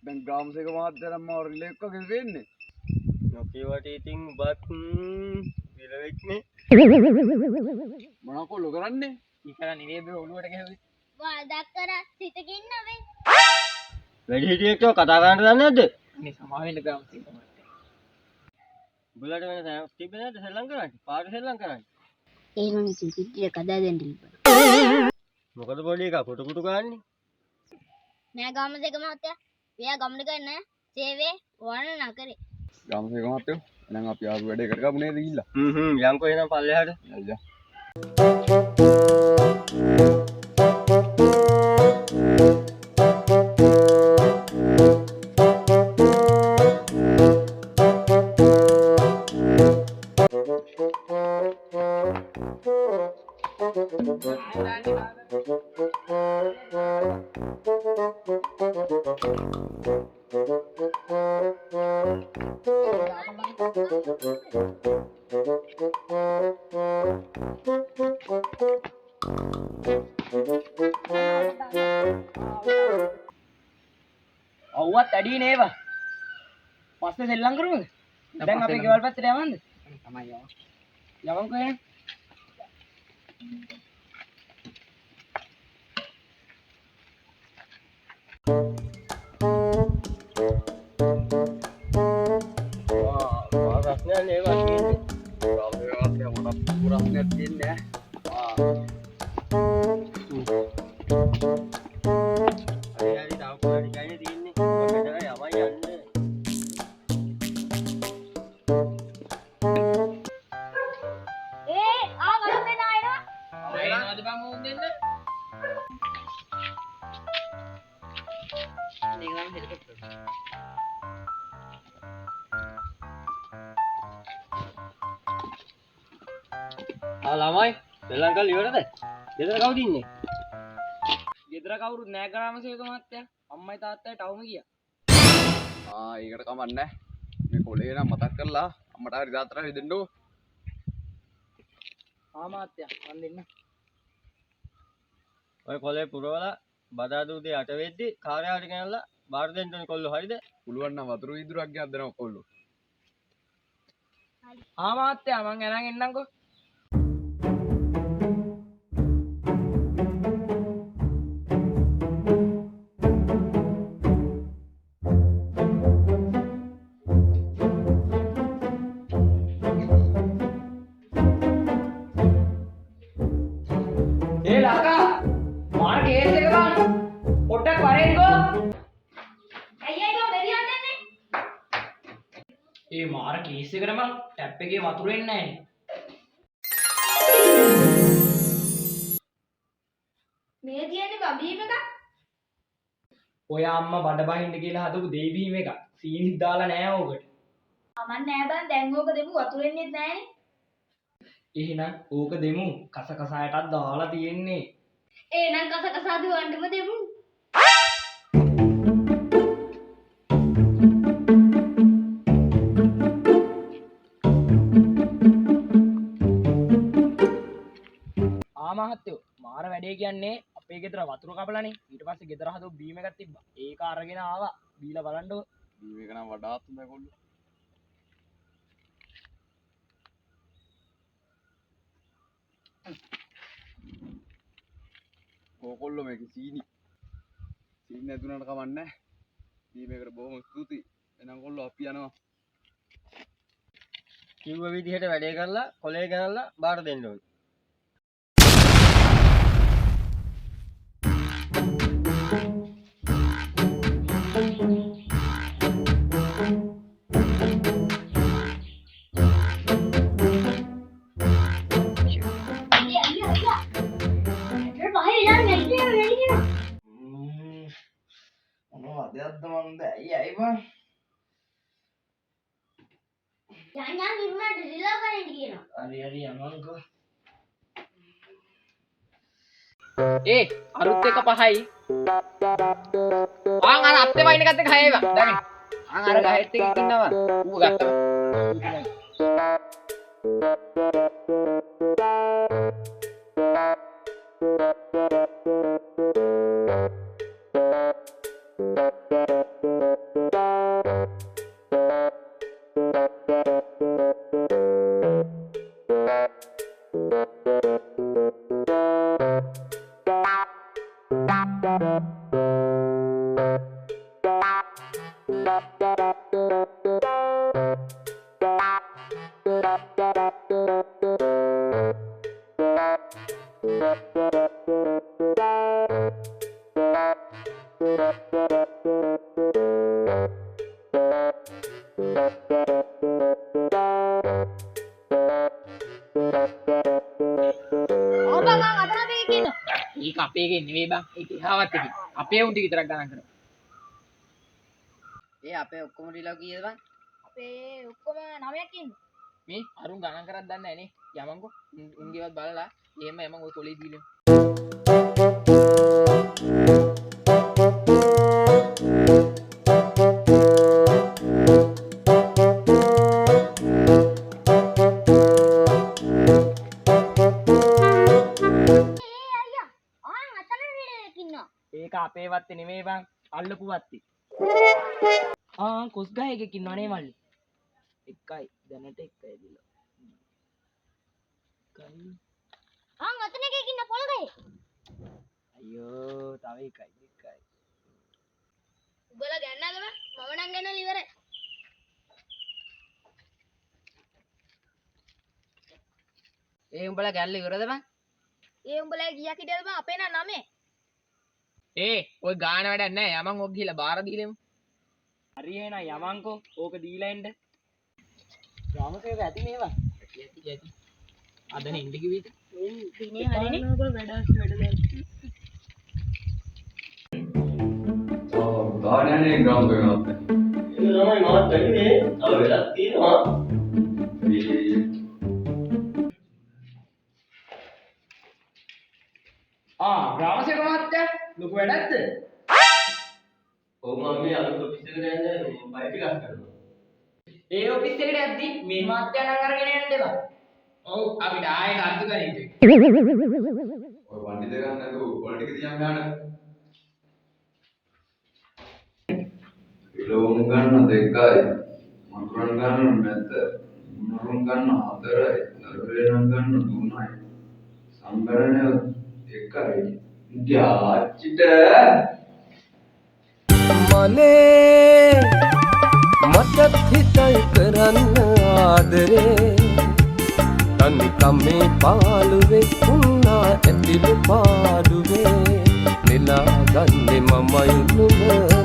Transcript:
Dan gram sega mahathara morle ekko ගෙවෙන්නේ. නොකියවට ඉතින් බත් විලවෙක්නේ. මොනවා කොල්ල කරන්නේ? ඉතල නිවේද ඔළුවට ගැහුවේ. වාදක් කරා සිතකින් නවෙයි. වැඩි හිටියෙක් කතා කරන්න දන්නේ නැද්ද? මේ සමා වෙන්න ග්‍රාම සේක මහත්තයා. උඹලට වෙන සෑම තිබ්බේ නැද්ද සෙල්ලම් කරන්නේ? පාට සෙල්ලම් කරන්නේ. ඒ නම් සිතිට කදා දෙන්න ඉබ්බා. මොකද පොඩි එකා කුටු කුටු ගන්නේ? නෑ ගාමසේක මහත්තයා. මෙයා ගමන කරන සේවයේ වර්ණනා කරේ. ගාමසේක මහත්තයෝ එහෙනම් අපි ආපු වැඩේ කරගමු නේද ගිහිල්ලා? යන්කෝ එහෙනම් පල්ලෙහාට. යල්ලා. අවුවත් ඇඩි නේව. පස්සේ සෙල්ලම් කරමුද? දැන් අපේ ගෙවල් පැත්තට යවන්නද? තමයි යවන්න. යවන්කෝ එහෙනම්. ළමයි සෙල්ලම් කරලා ඉවරද? ගෙදර කවුද ඉන්නේ? ගෙදර කවුරුත් නෑ ග්‍රාමසේක මහත්තයා. අම්මයි තාත්තයි ටවුම ගියා. ඒකට කමක් නැහැ. මේ කොලේ නම් මතක් කරලා අම්මට හරි තාත්තට හරි දෙන්නකෝ. මහත්තයා මන් දෙන්න. ඔය කොලේ පුරවලා බදාදා උදේ 8 වෙද්දි කාර්යාලයට ගෙනල්ලා බාර දෙන්න ඕනේ කොල්ලෝ හරිද? පුළුවන් නම් වතුර විදුරක් ගෙනත් දෙනවා කොල්ලෝ. මහත්තයා මං අරන් එන්නම්කෝ. ඒ මාර කේස් එකට මං ටැප් එකේ වතුර එන්නේ නැහනේ. මේ කියන්නේ බබීම එකක්. ඔය අම්මා බඩ බහින්න කියලා හදපු දෙයිබීම එකක්. සීනිත් දාලා නෑ ඕකට. අමන් නෑ බං දැන් ඕක දෙමු වතුර එන්නේත් නෑනේ. එහෙනම් ඕක දෙමු. කස කසායටත් දාලා තියෙන්නේ. එහෙනම් කස කසා දුවන්නම දෙමු. මහත්තයෝ මාර වැඩේ කියන්නේ අපේ ගෙදර වතුර කපලානේ. ඊට පස්සේ ගෙදර හදපු බීම එකක් තිබ්බා. ඒක අරගෙන ආවා. බීලා බලන්නකො. බීම එක නම් වඩාත් හොඳයි කොල්ලෝ. කොල්ලෝ මේක සීනි නැතුණාට කමක් නැහැ. බීම එකට බොහොම ස්තුතියි. එහෙනම් කොල්ලෝ අපි යනවා. කිව්ව විදිහට වැඩේ කරලා කොලේ ගනනලා බාර දෙන්න ඕනේ. යන්නා ඉන්නට රිලව් කරන්න කියනවා. හරි හරි යමන්කෝ. ඒ අරුත් එක 5යි. ආන් අර අත්තේ වයින් එකත් එක 6යි බං. දැන් ආන් අර ගහෙත් එක ඉන්නවා. ඌව ගත්තා. ඒක අපේ එකේ නෙවෙයි බං. ඒක ඉහාවත් එකේ. අපේ උන්ට විතරක් ගණන් කරනවා. ඒ අපේ ඔක්කොම රිලව් කීයද බං? අපේ ඔක්කොම 9ක් ඉන්නේ. මේ අරුන් ගණන් කරක් දන්නේ නැහැ නේ. යමන්කෝ. උන්ගේවත් බලලා එහෙම යමන් ඔය කොලේ දීලා. ඒක අපේ වත්තේ නෙමෙයි බං. අල්ලපු වත්තේ. කොස් ගහ එකක ඉන්නවනේ මල්ලි. එකයි දැනට එකයි දිලා. එකයි. අතන එකක ඉන්න පොළ ගහේ. අයියෝ තව එකයි. උඹලා ගන්නද බං? මම නම් ගන්නවල ඉවරයි. ඒ උඹලා ගැල්ල ඉවරද බං? ඒ උඹලා ගියා කිඩේද බං? අපේ නම් 9. ඔය ගාන වැඩක් නැහැ. යමන් ඔක් ගිහලා බාර දීලෙමු. හරි එහෙනම් යමන්කෝ. ඕක දීලා එන්න. ගාමසේක ඇති මේවා. ඇති. අදනේ ඉන්න කිව්වේද? දිනේ හරිනේ. ගානනේ ග්‍රාම කරනවා. ඒක තමයි මාත් බැලුවේ. තව වෙලක් තියෙනවා. ග්‍රාමසේක මහත්තයා ලොකු වැඩක්ද? ඔව් මම මේ අලුත් ඔෆිස් එකට යන්න මේ බයි ටිකක් කරනවා. ඒ ඔෆිස් එකට යද්දි මේ මහත්තයා නම් අරගෙන යන්න එපා. ඔව් අපිට ආයෙත් අර්ථ ගන්න. ඔය වண்டி දෙකක් නැතුව පොලිටික තියන් ගන්න. ලෝන් ගන්න දෙකයි. මකුරන් ගන්න නැත. මුරුන් ගන්න 4යි. දරුවෙන් ගන්න 3යි. සංගරණය එකයි. යාච්චිට මනේ මටත් හිතයි කරන්න ආදරේ තනි කමේ පාළුවේ උන්නා ඇතිලු පාඩුවේ නෙලා ගන්නේ මමයි නුඹ